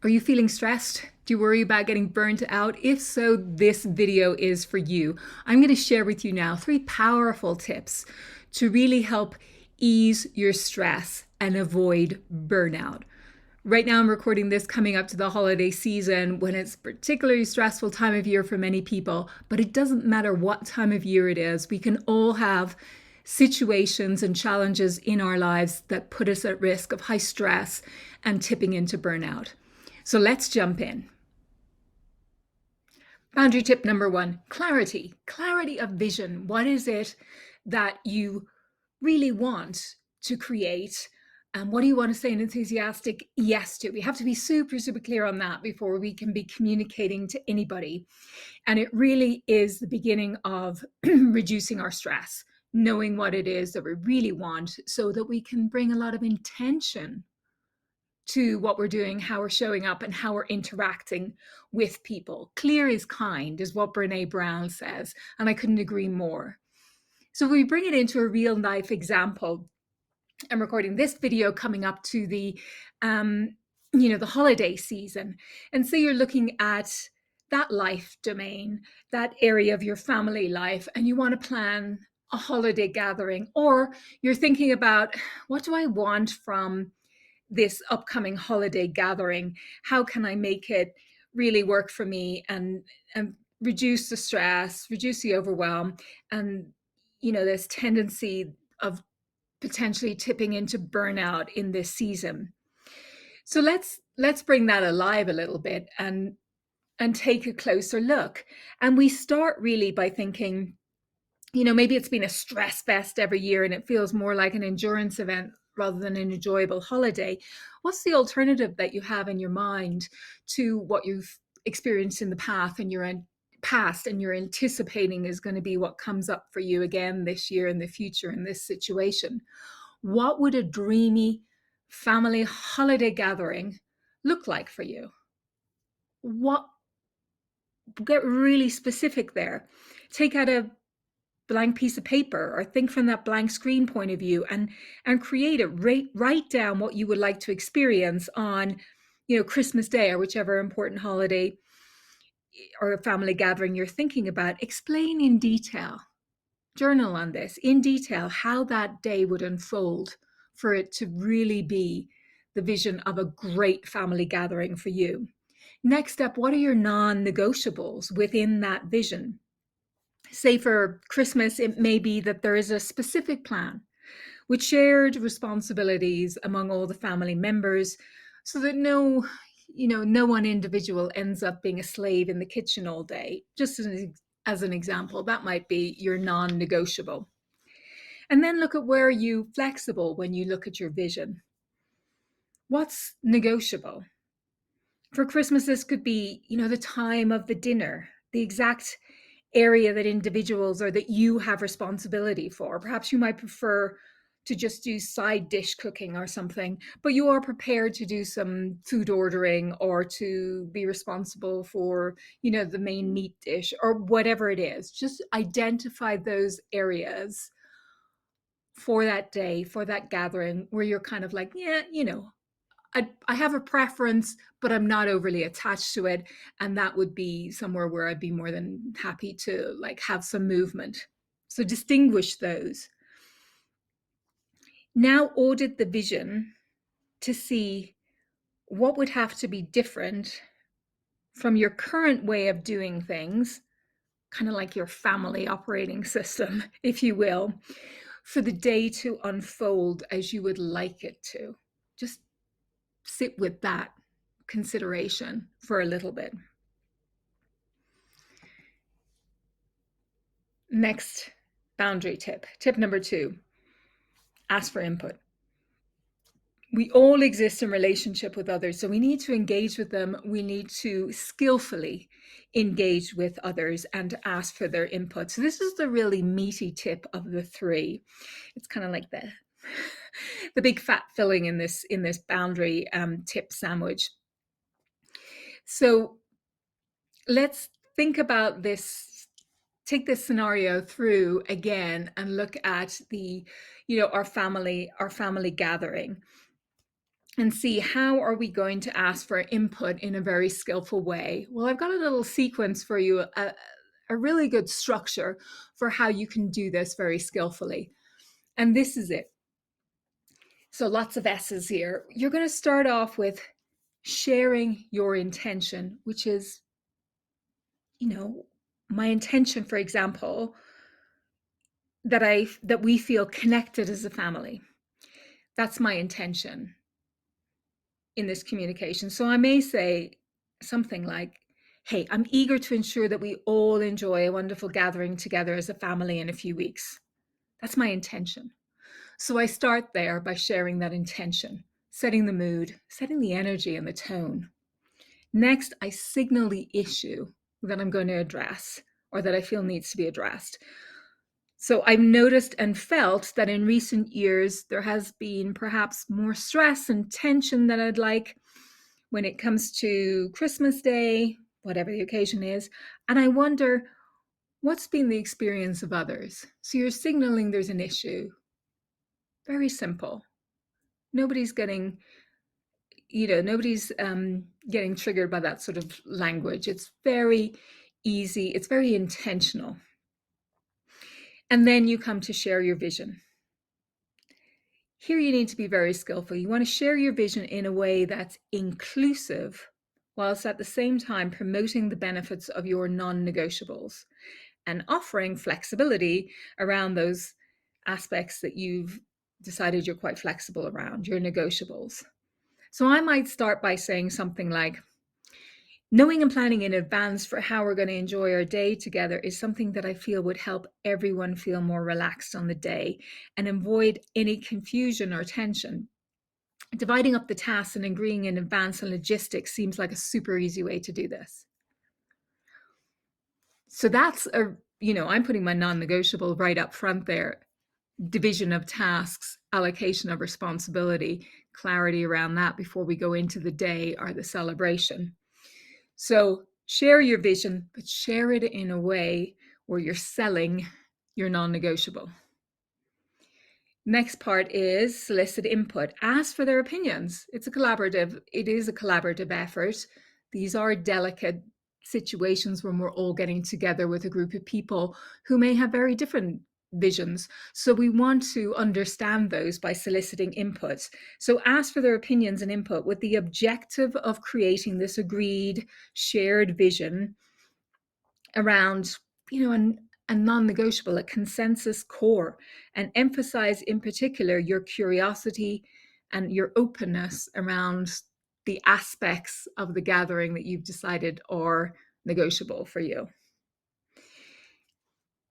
Are you feeling stressed? Do you worry about getting burnt out? If so, this video is for you. I'm going to share with you now 3 powerful tips to really help ease your stress and avoid burnout. Right now, I'm recording this coming up to the holiday season when it's a particularly stressful time of year for many people, but it doesn't matter what time of year it is. We can all have situations and challenges in our lives that put us at risk of high stress and tipping into burnout. So let's jump in. Boundary tip number 1, clarity. Clarity of vision. What is it that you really want to create? And what do you want to say an enthusiastic yes to? We have to be super, super clear on that before we can be communicating to anybody. And it really is the beginning of reducing our stress, knowing what it is that we really want so that we can bring a lot of intention to what we're doing, how we're showing up, and how we're interacting with people. Clear is kind, is what Brene Brown says, and I couldn't agree more. So if we bring it into a real life example, I'm recording this video coming up to the holiday season, and so you're looking at that life domain, that area of your family life, and you want to plan a holiday gathering, or you're thinking about, what do I want from this upcoming holiday gathering? How can I make it really work for me and reduce the stress, reduce the overwhelm, and this tendency of potentially tipping into burnout in this season. So let's bring that alive a little bit and take a closer look. And we start really by thinking, maybe it's been a stress fest every year and it feels more like an endurance event rather than an enjoyable holiday. What's the alternative that you have in your mind to what you've experienced in the past and you're anticipating is going to be what comes up for you again this year in the future in this situation? What would a dreamy family holiday gathering look like for you? Get really specific there. Take out a blank piece of paper or think from that blank screen point of view and create it. Write down what you would like to experience on Christmas Day or whichever important holiday or family gathering you're thinking about. Explain in detail, journal on this in detail, how that day would unfold for it to really be the vision of a great family gathering for you. Next step, what are your non-negotiables within that vision? Say for Christmas, it may be that there is a specific plan with shared responsibilities among all the family members so that no one individual ends up being a slave in the kitchen all day. Just as an example, that might be your non-negotiable. And then look at where you flexible when you look at your vision. What's negotiable? For Christmas, this could be, the time of the dinner, the exact area that individuals or that you have responsibility for. Perhaps you might prefer to just do side dish cooking or something, but you are prepared to do some food ordering or to be responsible for, the main meat dish or whatever it is. Just identify those areas for that day, for that gathering, where you're kind of like, yeah, I have a preference, but I'm not overly attached to it. And that would be somewhere where I'd be more than happy to have some movement. So distinguish those. Now audit the vision to see what would have to be different from your current way of doing things, kind of like your family operating system, if you will, for the day to unfold as you would like it to. Just sit with that consideration for a little bit. Next boundary tip. Tip number 2, ask for input. We all exist in relationship with others, so we need to engage with them. We need to skillfully engage with others and ask for their input. So this is the really meaty tip of the 3. It's kind of like the big fat filling in this boundary tip sandwich. So let's think about this, take this scenario through again and look at our family gathering. and see how are we going to ask for input in a very skillful way. Well, I've got a little sequence for you, a really good structure for how you can do this very skillfully. And this is it. So lots of S's here. You're going to start off with sharing your intention, which is, my intention, for example, that we feel connected as a family. That's my intention in this communication. So I may say something like, hey, I'm eager to ensure that we all enjoy a wonderful gathering together as a family in a few weeks. That's my intention. So I start there by sharing that intention, setting the mood, setting the energy and the tone. Next, I signal the issue that I'm going to address or that I feel needs to be addressed. So I've noticed and felt that in recent years, there has been perhaps more stress and tension than I'd like when it comes to Christmas Day, whatever the occasion is. And I wonder, what's been the experience of others? So you're signaling there's an issue. Very simple. Nobody's getting, nobody's getting triggered by that sort of language. It's very easy. It's very intentional. And then you come to share your vision. Here you need to be very skillful. You want to share your vision in a way that's inclusive, whilst at the same time promoting the benefits of your non-negotiables and offering flexibility around those aspects that you've decided you're quite flexible around, your negotiables. So I might start by saying something like, knowing and planning in advance for how we're going to enjoy our day together is something that I feel would help everyone feel more relaxed on the day and avoid any confusion or tension. Dividing up the tasks and agreeing in advance on logistics seems like a super easy way to do this. So that's I'm putting my non-negotiable right up front there. Division of tasks, allocation of responsibility, clarity around that before we go into the day or the celebration. So share your vision, but share it in a way where you're selling your non-negotiable. Next part is solicit input. Ask for their opinions. It is a collaborative effort. These are delicate situations when we're all getting together with a group of people who may have very different visions. So we want to understand those by soliciting input. So ask for their opinions and input with the objective of creating this agreed, shared vision around, a non-negotiable, a consensus core, and emphasize in particular your curiosity and your openness around the aspects of the gathering that you've decided are negotiable for you.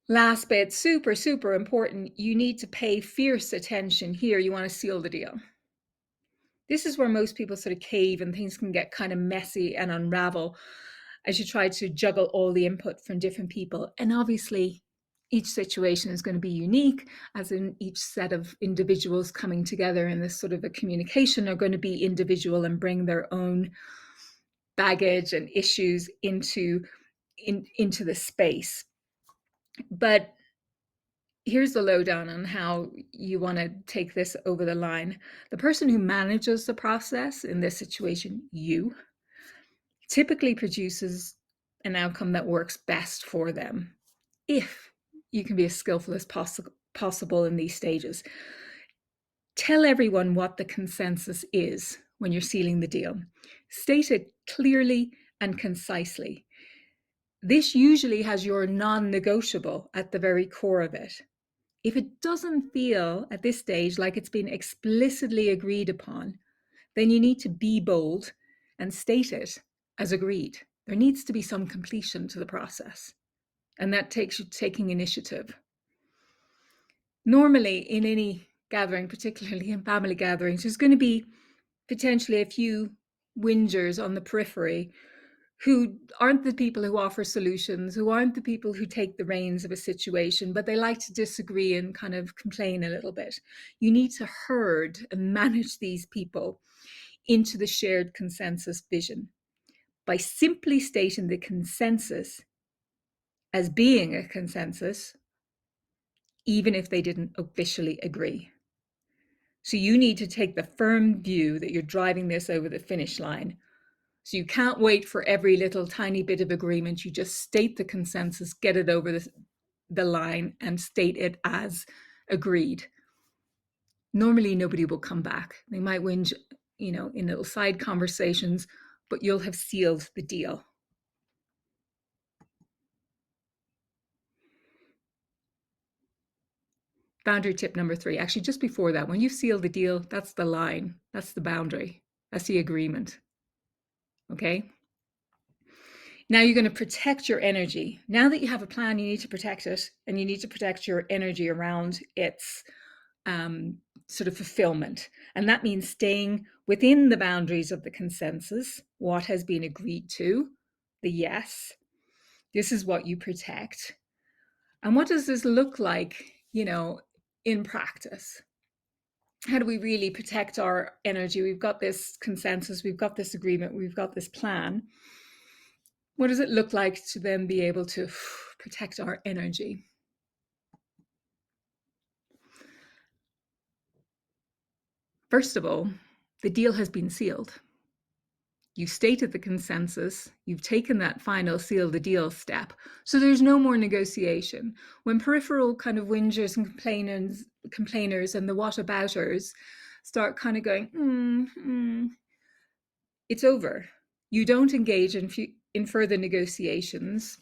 Last bit, super, super important. You need to pay fierce attention here. You want to seal the deal. This is where most people sort of cave and things can get kind of messy and unravel as you try to juggle all the input from different people. And obviously, each situation is going to be unique, as in each set of individuals coming together in this sort of a communication are going to be individual and bring their own baggage and issues into the space. But here's the lowdown on how you want to take this over the line. The person who manages the process in this situation, you, typically produces an outcome that works best for them, if you can be as skillful as possible in these stages. Tell everyone what the consensus is when you're sealing the deal. State it clearly and concisely. This usually has your non-negotiable at the very core of it. If it doesn't feel at this stage like it's been explicitly agreed upon, then you need to be bold and state it as agreed. There needs to be some completion to the process, and that takes you taking initiative. Normally, in any gathering, particularly in family gatherings, there's going to be potentially a few whingers on the periphery who aren't the people who offer solutions, who aren't the people who take the reins of a situation, but they like to disagree and kind of complain a little bit. You need to herd and manage these people into the shared consensus vision by simply stating the consensus as being a consensus, even if they didn't officially agree. So you need to take the firm view that you're driving this over the finish line. So you can't wait for every little tiny bit of agreement. You just state the consensus, get it over the line, and state it as agreed. Normally, nobody will come back. They might whinge, in little side conversations, but you'll have sealed the deal. Boundary tip number 3, actually, just before that, when you seal the deal, that's the line, that's the boundary, that's the agreement. Okay? Now you're going to protect your energy. Now that you have a plan, you need to protect it, and you need to protect your energy around its sort of fulfillment. And that means staying within the boundaries of the consensus, what has been agreed to, the yes. This is what you protect. And what does this look like, in practice? How do we really protect our energy? We've got this consensus, we've got this agreement, we've got this plan. What does it look like to then be able to protect our energy? First of all, the deal has been sealed. You've stated the consensus, you've taken that final seal the deal step, so there's no more negotiation. When peripheral kind of whingers and complainers and the whatabouters start kind of going, it's over. You don't engage in further negotiations,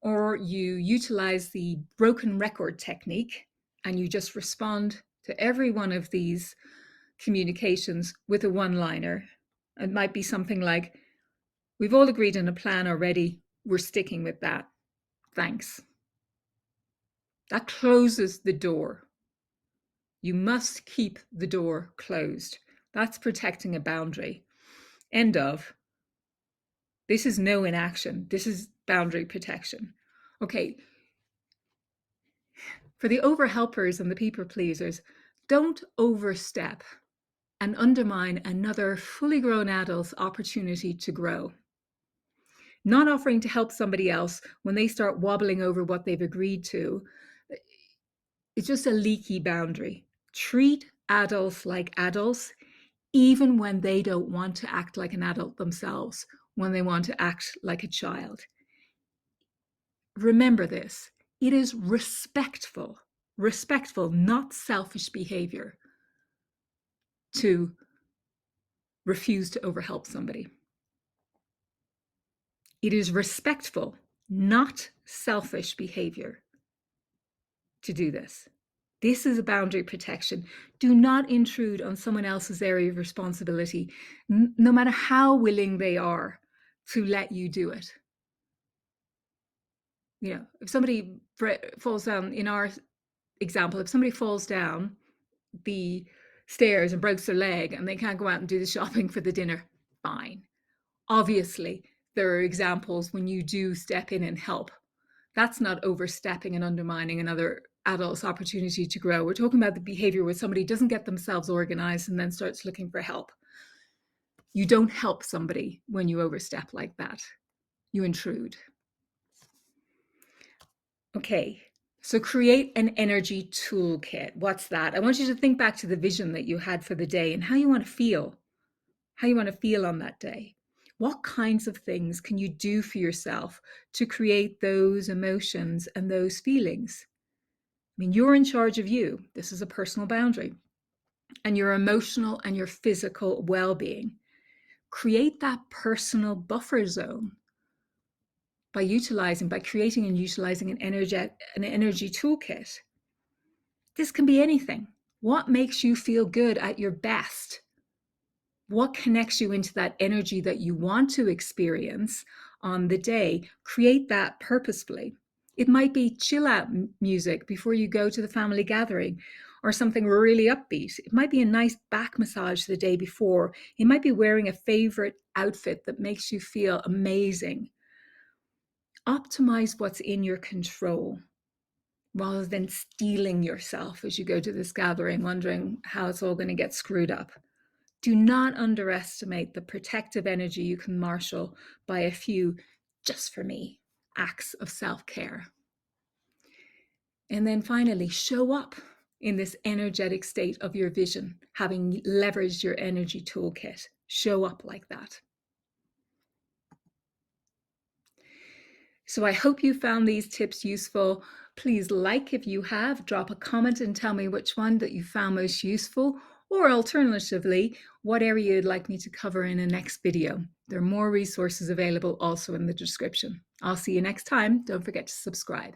or you utilize the broken record technique and you just respond to every one of these communications with a one-liner. It might be something like, we've all agreed on a plan already, we're sticking with that, thanks. That closes the door. You must keep the door closed. That's protecting a boundary. End of. This is no inaction. This is boundary protection. Okay. For the overhelpers and the people pleasers, don't overstep and undermine another fully grown adult's opportunity to grow. Not offering to help somebody else when they start wobbling over what they've agreed to, it's just a leaky boundary. Treat adults like adults, even when they don't want to act like an adult themselves, when they want to act like a child. Remember this, it is respectful, not selfish behavior to refuse to overhelp somebody. It is respectful, not selfish behavior to do this. This is a boundary protection. Do not intrude on someone else's area of responsibility, no matter how willing they are to let you do it. If somebody falls down, in our example, if somebody falls down the stairs and breaks their leg and they can't go out and do the shopping for the dinner, fine. Obviously, there are examples when you do step in and help. That's not overstepping and undermining another adult's opportunity to grow. We're talking about the behavior where somebody doesn't get themselves organized and then starts looking for help. You don't help somebody when you overstep like that. You intrude. Okay, so create an energy toolkit. What's that? I want you to think back to the vision that you had for the day and how you want to feel on that day. What kinds of things can you do for yourself to create those emotions and those feelings? I mean, you're in charge of you. This is a personal boundary. And your emotional and your physical well-being. Create that personal buffer zone by creating and utilizing an energy toolkit. This can be anything. What makes you feel good at your best? What connects you into that energy that you want to experience on the day? Create that purposefully. It might be chill out music before you go to the family gathering, or something really upbeat. It might be a nice back massage the day before. It might be wearing a favorite outfit that makes you feel amazing. Optimize what's in your control rather than stealing yourself as you go to this gathering, wondering how it's all going to get screwed up. Do not underestimate the protective energy you can marshal by a few just for me acts of self-care. And then finally, show up. in this energetic state of your vision, having leveraged your energy toolkit. Show up like that. So I hope you found these tips useful. Please like if you have, drop a comment and tell me which one that you found most useful, or alternatively, what area you'd like me to cover in a next video. There are more resources available also in the description. I'll see you next time. Don't forget to subscribe.